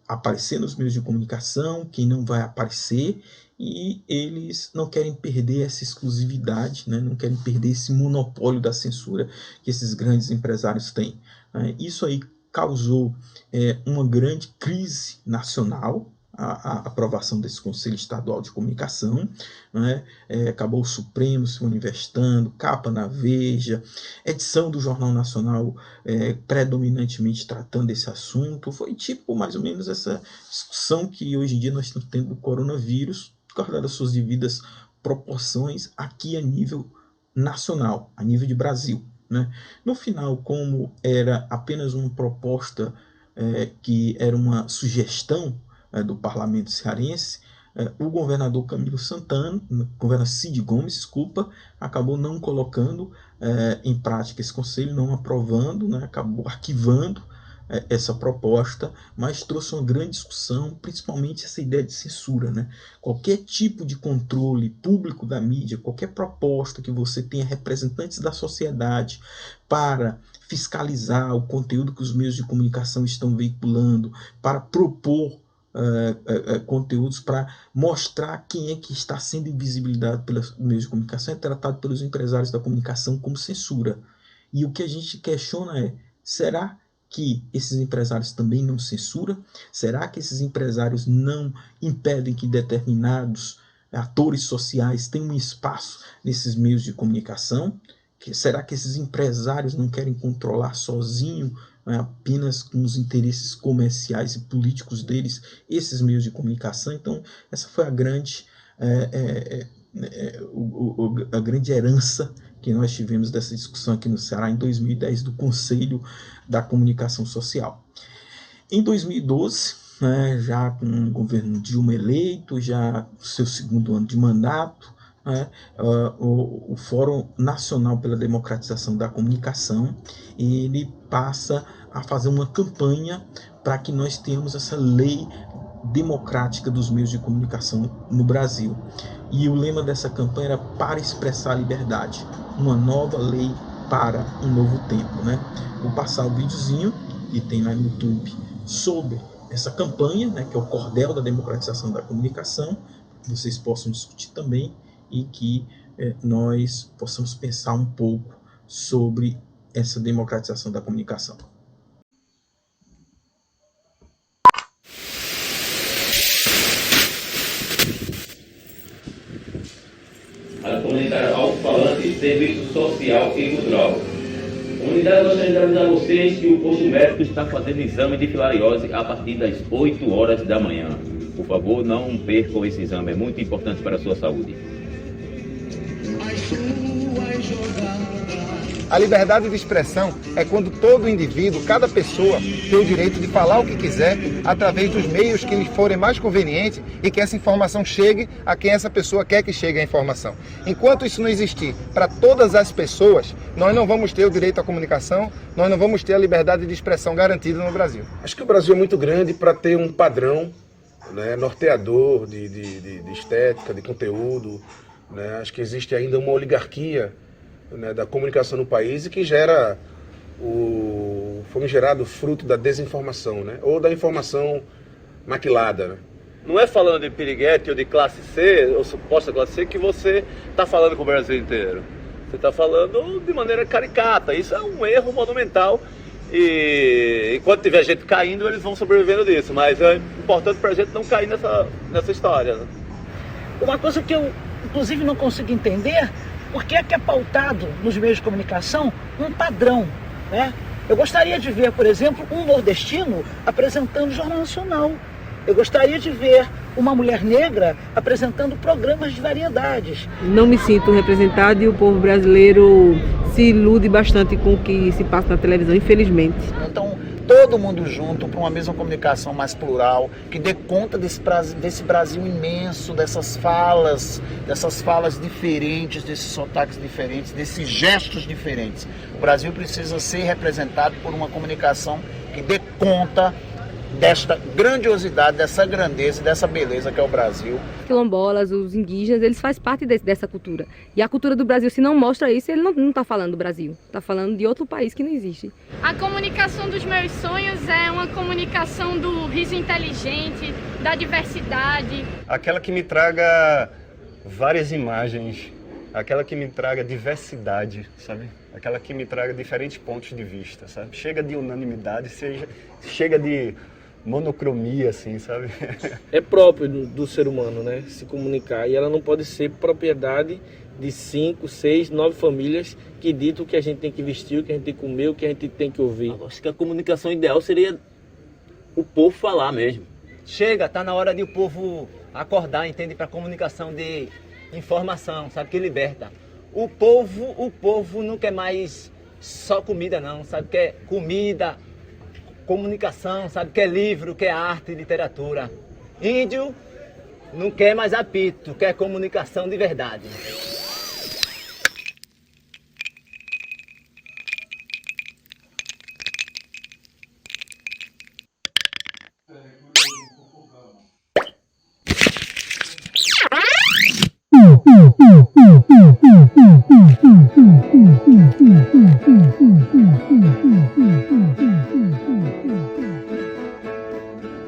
aparecer nos meios de comunicação, quem não vai aparecer, e eles não querem perder essa exclusividade, não querem perder esse monopólio da censura que esses grandes empresários têm. Isso aí causou uma grande crise nacional, a aprovação desse Conselho Estadual de Comunicação, acabou o Supremo se manifestando, capa na Veja, edição do Jornal Nacional predominantemente tratando esse assunto. Foi tipo mais ou menos essa discussão que hoje em dia nós estamos tendo do coronavírus, guardado as suas devidas proporções aqui a nível nacional, a nível de Brasil. No final, como era apenas uma proposta que era uma sugestão do parlamento cearense, o governador Camilo Santana, o governador Cid Gomes, acabou não colocando em prática esse conselho, não aprovando, acabou arquivando essa proposta, mas trouxe uma grande discussão, principalmente essa ideia de censura. Qualquer tipo de controle público da mídia, qualquer proposta que você tenha representantes da sociedade para fiscalizar o conteúdo que os meios de comunicação estão veiculando, para propor conteúdos para mostrar quem é que está sendo invisibilizado pelos meios de comunicação, é tratado pelos empresários da comunicação como censura. E o que a gente questiona é, será que esses empresários também não censuram? Será que esses empresários não impedem que determinados atores sociais tenham um espaço nesses meios de comunicação? Será que esses empresários não querem controlar sozinho, apenas com os interesses comerciais e políticos deles, esses meios de comunicação? Então, essa foi a grande herança que nós tivemos dessa discussão aqui no Ceará em 2010 do Conselho da Comunicação Social. Em 2012, já com o governo Dilma eleito, já no seu segundo ano de mandato, o Fórum Nacional pela Democratização da Comunicação, ele passa a fazer uma campanha para que nós tenhamos essa lei democrática dos meios de comunicação no Brasil. E o lema dessa campanha era para expressar a liberdade, uma nova lei para um novo tempo. Vou passar o videozinho que tem lá no YouTube sobre essa campanha, que é o Cordel da Democratização da Comunicação, que vocês possam discutir também e que nós possamos pensar um pouco sobre essa democratização da comunicação. A comunicar alto-falante, serviço social e cultural. Comunidade, gostaria de avisar a vocês que o posto médico está fazendo exame de filariose a partir das 8 horas da manhã. Por favor, não percam esse exame, é muito importante para a sua saúde. A liberdade de expressão é quando todo indivíduo, cada pessoa, tem o direito de falar o que quiser através dos meios que lhe forem mais convenientes e que essa informação chegue a quem essa pessoa quer que chegue a informação. Enquanto isso não existir para todas as pessoas, nós não vamos ter o direito à comunicação, nós não vamos ter a liberdade de expressão garantida no Brasil. Acho que o Brasil é muito grande para ter um padrão, norteador de estética, de conteúdo. Acho que existe ainda uma oligarquia da comunicação no país e que gera o o famigerado fruto da desinformação, né? Ou da informação maquilada, né? Não é falando de piriguete ou de classe C, ou suposta classe C, que você está falando com o Brasil inteiro. Você está falando de maneira caricata. Isso é um erro monumental. E enquanto tiver gente caindo, eles vão sobrevivendo disso. Mas é importante para a gente não cair nessa história, né? Uma coisa que eu, inclusive, não consigo entender, por que é pautado nos meios de comunicação um padrão, né? Eu gostaria de ver, por exemplo, um nordestino apresentando o Jornal Nacional. Eu gostaria de ver uma mulher negra apresentando programas de variedades. Não me sinto representada e o povo brasileiro se ilude bastante com o que se passa na televisão, infelizmente. Então, todo mundo junto para uma mesma comunicação mais plural, que dê conta desse Brasil imenso, dessas falas diferentes, desses sotaques diferentes, desses gestos diferentes. O Brasil precisa ser representado por uma comunicação que dê conta desta grandiosidade, dessa grandeza, dessa beleza que é o Brasil. Os quilombolas, os indígenas, eles fazem parte dessa cultura. E a cultura do Brasil, se não mostra isso, ele não está falando do Brasil. Está falando de outro país que não existe. A comunicação dos meus sonhos é uma comunicação do riso inteligente, da diversidade. Aquela que me traga várias imagens, aquela que me traga diversidade, sabe? Aquela que me traga diferentes pontos de vista, sabe? Chega de unanimidade, chega de monocromia, assim, sabe? É próprio do ser humano, né? Se comunicar. E ela não pode ser propriedade de 5, 6, 9 famílias que ditam o que a gente tem que vestir, o que a gente tem que comer, o que a gente tem que ouvir. Eu acho que a comunicação ideal seria o povo falar mesmo. Chega, tá na hora de o povo acordar, entende? Para comunicação de informação, sabe? Que liberta. O povo não quer mais só comida, não, sabe? Quer comida, comunicação, sabe? Quer livro, quer arte, literatura. Índio não quer mais apito, quer comunicação de verdade.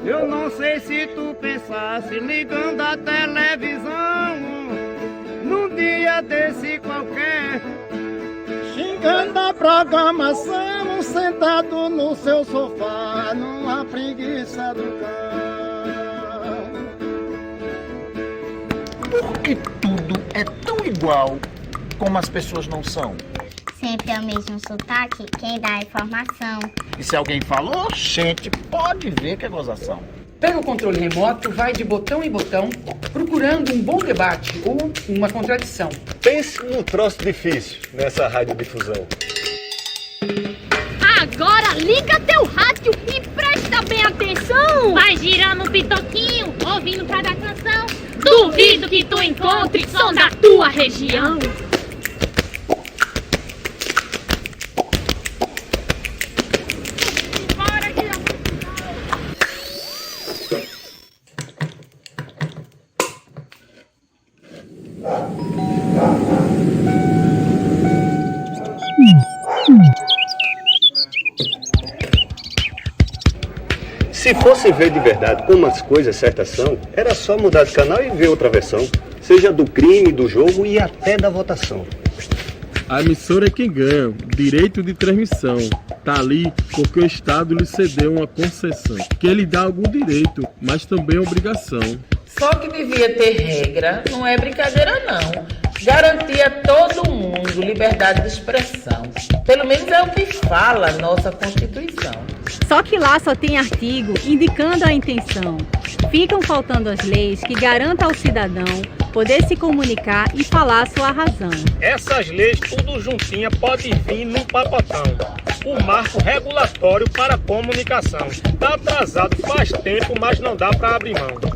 Eu não sei se tu pensasse ligando a televisão num dia desse qualquer, xingando a programação, sentado no seu sofá, numa preguiça do cão. Por que tudo é tão igual como as pessoas não são? Sempre é o mesmo sotaque, quem dá a informação. E se alguém falou, gente, pode ver que é gozação. Pega o controle remoto, vai de botão em botão, procurando um bom debate ou uma contradição. Pense num troço difícil nessa radiodifusão. Agora liga teu rádio e presta bem atenção. Vai girando um pitoquinho, ouvindo cada canção. Duvido que tu encontre som da tua região. Se fosse ver de verdade como as coisas certas são, era só mudar de canal e ver outra versão, seja do crime, do jogo e até da votação. A emissora é quem ganha, direito de transmissão. Tá ali porque o Estado lhe cedeu uma concessão, que lhe dá algum direito, mas também obrigação. Só que devia ter regra, não é brincadeira não. Garantir a todo mundo liberdade de expressão. Pelo menos é o que fala a nossa Constituição. Só que lá só tem artigo indicando a intenção. Ficam faltando as leis que garantam ao cidadão poder se comunicar e falar a sua razão. Essas leis tudo juntinha pode vir num papotão. O marco regulatório para a comunicação. Tá atrasado faz tempo, mas não dá para abrir mão.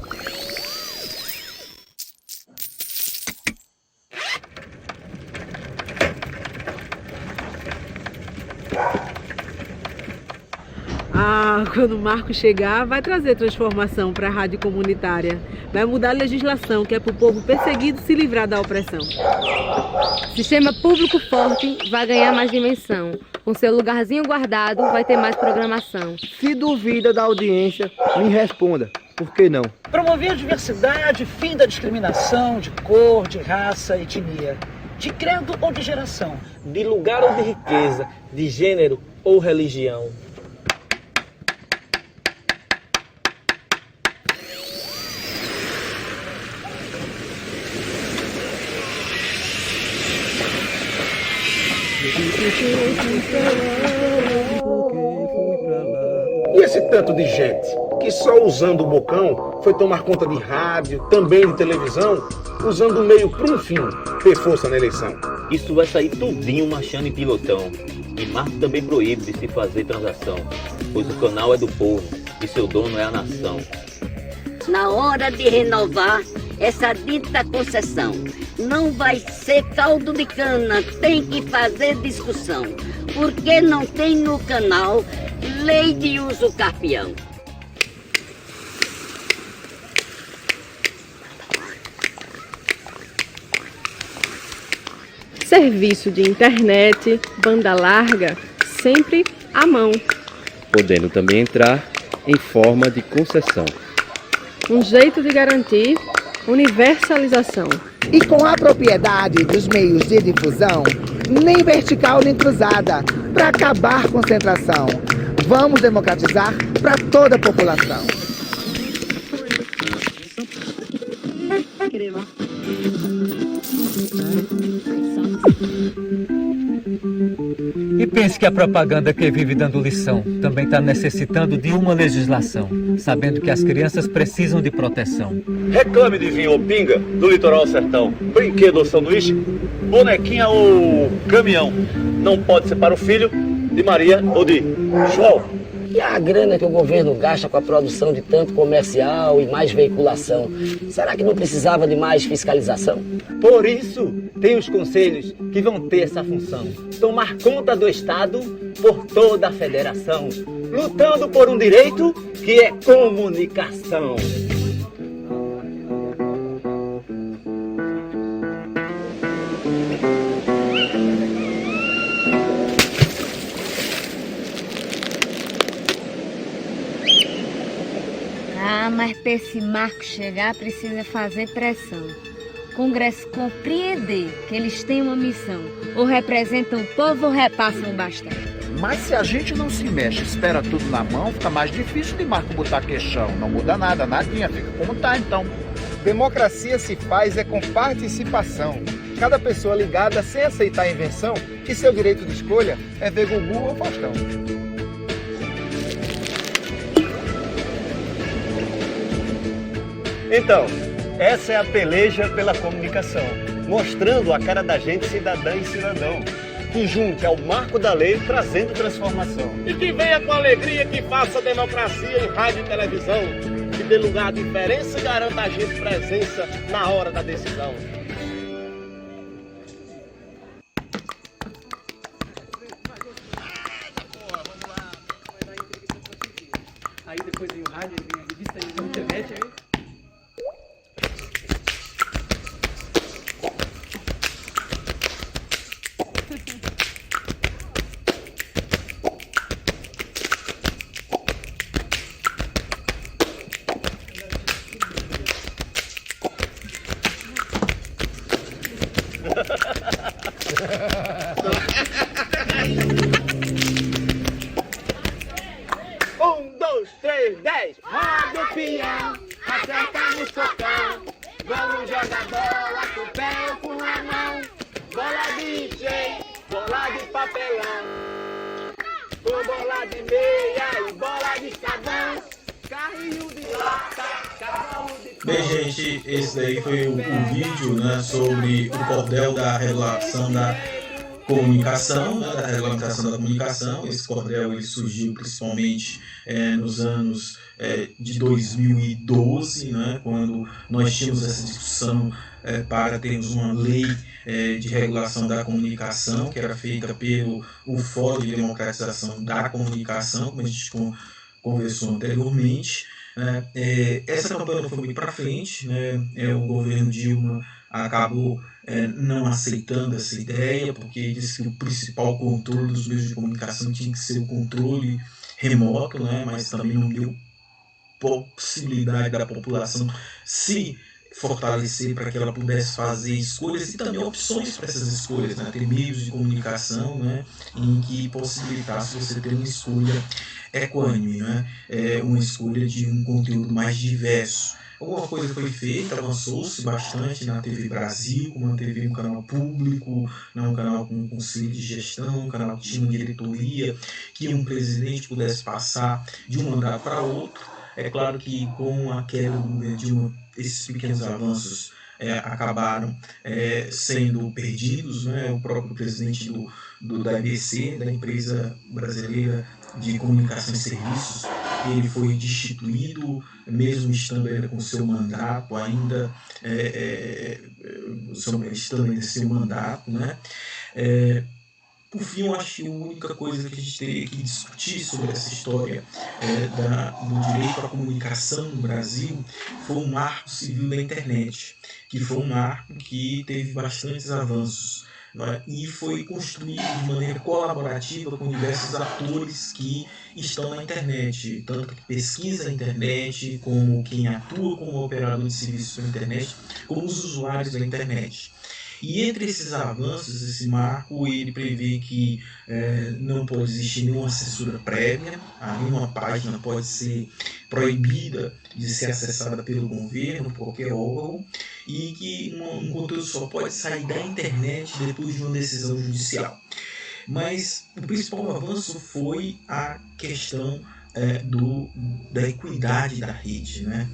Quando o marco chegar, vai trazer transformação para a rádio comunitária. Vai mudar a legislação, que é para o povo perseguido se livrar da opressão. Sistema público forte vai ganhar mais dimensão. com seu lugarzinho guardado, vai ter mais programação. Se duvida da audiência, me responda. Por que não? Promover a diversidade, fim da discriminação de cor, de raça, etnia, de credo ou de geração, de lugar ou de riqueza, de gênero ou religião. E esse tanto de gente que só usando o bocão foi tomar conta de rádio, também de televisão, usando o meio para um fim, ter força na eleição. Isso vai sair tudinho marchando em pilotão. E marco também proíbe de se fazer transação, pois o canal é do povo e seu dono é a nação. Na hora de renovar essa dita concessão, não vai ser caldo de cana, tem que fazer discussão, porque não tem no canal lei de uso capião. Serviço de internet, banda larga, sempre à mão. Podendo também entrar em forma de concessão. Um jeito de garantir universalização. E com a propriedade dos meios de difusão, nem vertical nem cruzada, para acabar com concentração. Vamos democratizar para toda a população. E pense que a propaganda que vive dando lição também está necessitando de uma legislação, sabendo que as crianças precisam de proteção. Reclame de vinho ou pinga do litoral ao sertão, brinquedo ou sanduíche, bonequinha ou caminhão. Não pode ser para o filho de Maria ou de João. E a grana que o governo gasta com a produção de tanto comercial e mais veiculação, será que não precisava de mais fiscalização? Por isso, tem os conselhos que vão ter essa função. Tomar conta do Estado por toda a federação, lutando por um direito que é comunicação. Mas para esse marco chegar, precisa fazer pressão. Congresso compreender que eles têm uma missão. Ou representam o povo ou repassam bastante. Mas se a gente não se mexe, espera tudo na mão, fica mais difícil de Marco botar queixão. Não muda nada, nadinha, fica como tá então. Democracia se faz com participação. Cada pessoa ligada sem aceitar a invenção, que seu direito de escolha é ver Gugu ou Faustão. Então, essa é a peleja pela comunicação, mostrando a cara da gente cidadã e cidadão, que junte ao marco da lei trazendo transformação. E que venha com alegria que faça democracia em rádio e televisão, que dê lugar à diferença e garanta a gente presença na hora da decisão. Aí depois vem o rádio, vem a revista, vem a internet, aí... Roda o peão, acerta no socão. Vamos jogar bola com o pé ou com a mão. Bola de encher, bola de papelão. Com bola de meia e bola de sabão. Carrinho de lata, cavalo de... Bem, gente, esse daí foi o vídeo, né, sobre o cordel da regulação da comunicação, né, da regulamentação da comunicação. Esse cordel ele surgiu principalmente nos anos de 2012, né, quando nós tínhamos essa discussão para termos uma lei de regulação da comunicação, que era feita pelo Fórum de Democratização da Comunicação, como a gente conversou anteriormente. Essa campanha não foi muito para frente, né? O governo Dilma acabou não aceitando essa ideia, porque disse que o principal controle dos meios de comunicação tinha que ser o controle remoto, né? Mas também não deu possibilidade da população se fortalecer para que ela pudesse fazer escolhas e também opções para essas escolhas, né? Ter meios de comunicação, né? Em que possibilitasse você ter uma escolha equânime, né? Uma escolha de um conteúdo mais diverso. Alguma coisa foi feita, avançou-se bastante na TV Brasil, como uma TV, um canal público, um canal com conselho de gestão, um canal que tinha uma diretoria, que um presidente pudesse passar de um mandato para outro. É claro que com a queda do governo Dilma, esses pequenos avanços acabaram sendo perdidos, né? O próprio presidente da EBC, da Empresa Brasileira de Comunicação e Serviços, ele foi destituído, mesmo estando ainda com seu mandato, estando em seu mandato, né? Por fim, eu acho que a única coisa que a gente teria que discutir sobre essa história do direito à comunicação no Brasil foi um marco civil da internet, que foi um marco que teve bastantes avanços, né? E foi construído de maneira colaborativa com diversos atores que estão na internet, tanto que pesquisa a internet, como quem atua como operador de serviços na internet, como os usuários da internet. E entre esses avanços, esse marco, ele prevê que não pode existir nenhuma censura prévia, nenhuma página pode ser proibida de ser acessada pelo governo, por qualquer órgão, e que um conteúdo só pode sair da internet depois de uma decisão judicial. Mas o principal avanço foi a questão da equidade da rede, né?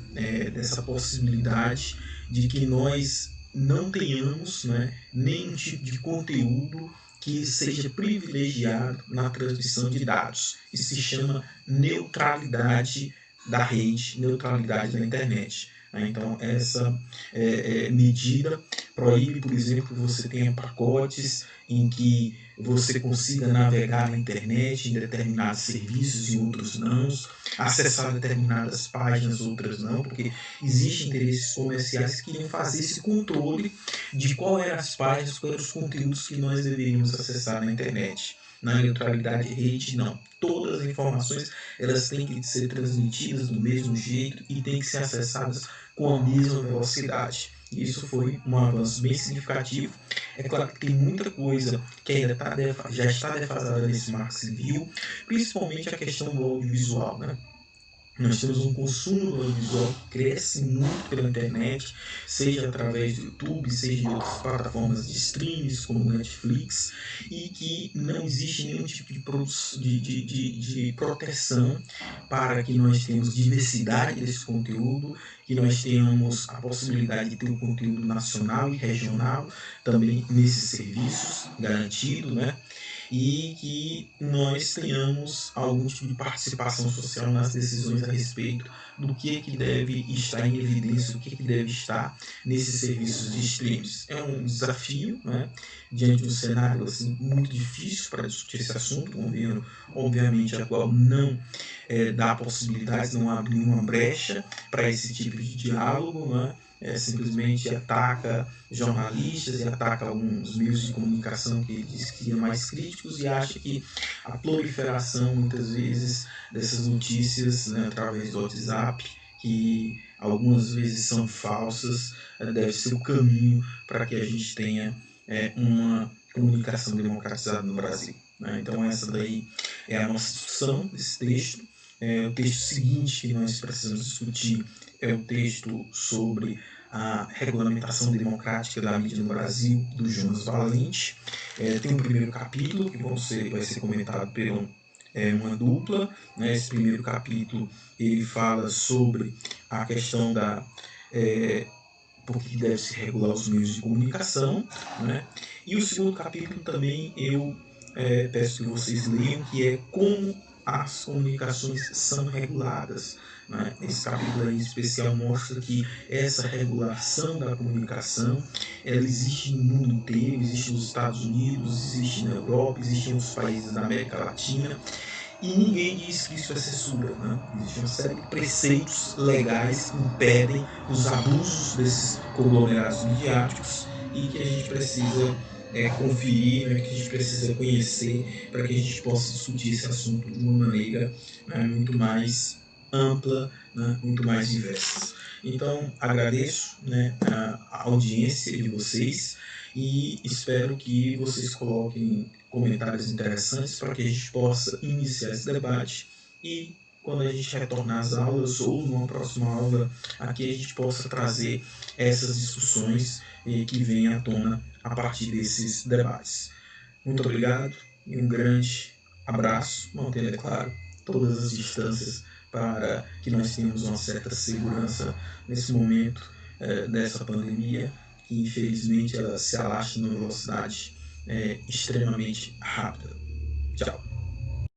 Dessa possibilidade de que nós não tenhamos, né, nenhum tipo de conteúdo que seja privilegiado na transmissão de dados. Isso se chama neutralidade da rede, neutralidade da internet. Então, essa medida proíbe, por exemplo, que você tenha pacotes em que você consiga navegar na internet em determinados serviços e outros não, acessar determinadas páginas, outras não, porque existem interesses comerciais que queriam fazer esse controle de qual eram as páginas, quais eram os conteúdos que nós deveríamos acessar na internet. Na neutralidade de rede, não. Todas as informações elas têm que ser transmitidas do mesmo jeito e têm que ser acessadas com a mesma velocidade. Isso foi um avanço bem significativo. É claro que tem muita coisa que ainda já está defasada nesse marco civil, principalmente a questão do audiovisual, né? Nós temos um consumo do audiovisual que cresce muito pela internet, seja através do YouTube, seja de outras plataformas de streams como Netflix, e que não existe nenhum tipo de proteção para que nós tenhamos diversidade desse conteúdo, que nós tenhamos a possibilidade de ter um conteúdo nacional e regional também nesses serviços garantido, né? E que nós tenhamos algum tipo de participação social nas decisões a respeito do que deve estar em evidência, o que deve estar nesses serviços de streams. É um desafio, né, diante de um cenário assim, muito difícil para discutir esse assunto. O governo, obviamente, atual não dá possibilidades, não abre nenhuma brecha para esse tipo de diálogo, né? Simplesmente ataca jornalistas e ataca alguns meios de comunicação que ele diz que seriam mais críticos e acha que a proliferação, muitas vezes, dessas notícias, né, através do WhatsApp, que algumas vezes são falsas, deve ser o caminho para que a gente tenha uma comunicação democratizada no Brasil, né? Então essa daí é a nossa discussão desse texto. O texto seguinte que nós precisamos discutir é o texto sobre a regulamentação democrática da mídia no Brasil, do Jonas Valente. Tem um primeiro capítulo que vai ser comentado por uma dupla, né? Esse primeiro capítulo ele fala sobre a questão porque deve se regular os meios de comunicação, né? E o segundo capítulo também eu peço que vocês leiam, que é como as comunicações são reguladas, né? Esse capítulo em especial mostra que essa regulação da comunicação ela existe no mundo inteiro, existe nos Estados Unidos, existe na Europa, existe em outros países da América Latina, E ninguém diz que isso é censura, né? Existe uma série de preceitos legais que impedem os abusos desses conglomerados midiáticos e que a gente precisa conferir, né, que a gente precisa conhecer para que a gente possa discutir esse assunto de uma maneira muito mais ampla, né, muito mais diversa. Então, agradeço, né, a audiência de vocês e espero que vocês coloquem comentários interessantes para que a gente possa iniciar esse debate e quando a gente retornar às aulas ou numa próxima aula aqui a gente possa trazer essas discussões que vêm à tona a partir desses debates. Muito obrigado e um grande abraço, mantendo, é claro, todas as distâncias para que nós tenhamos uma certa segurança nesse momento dessa pandemia, que infelizmente ela se alastra numa velocidade extremamente rápida. Tchau.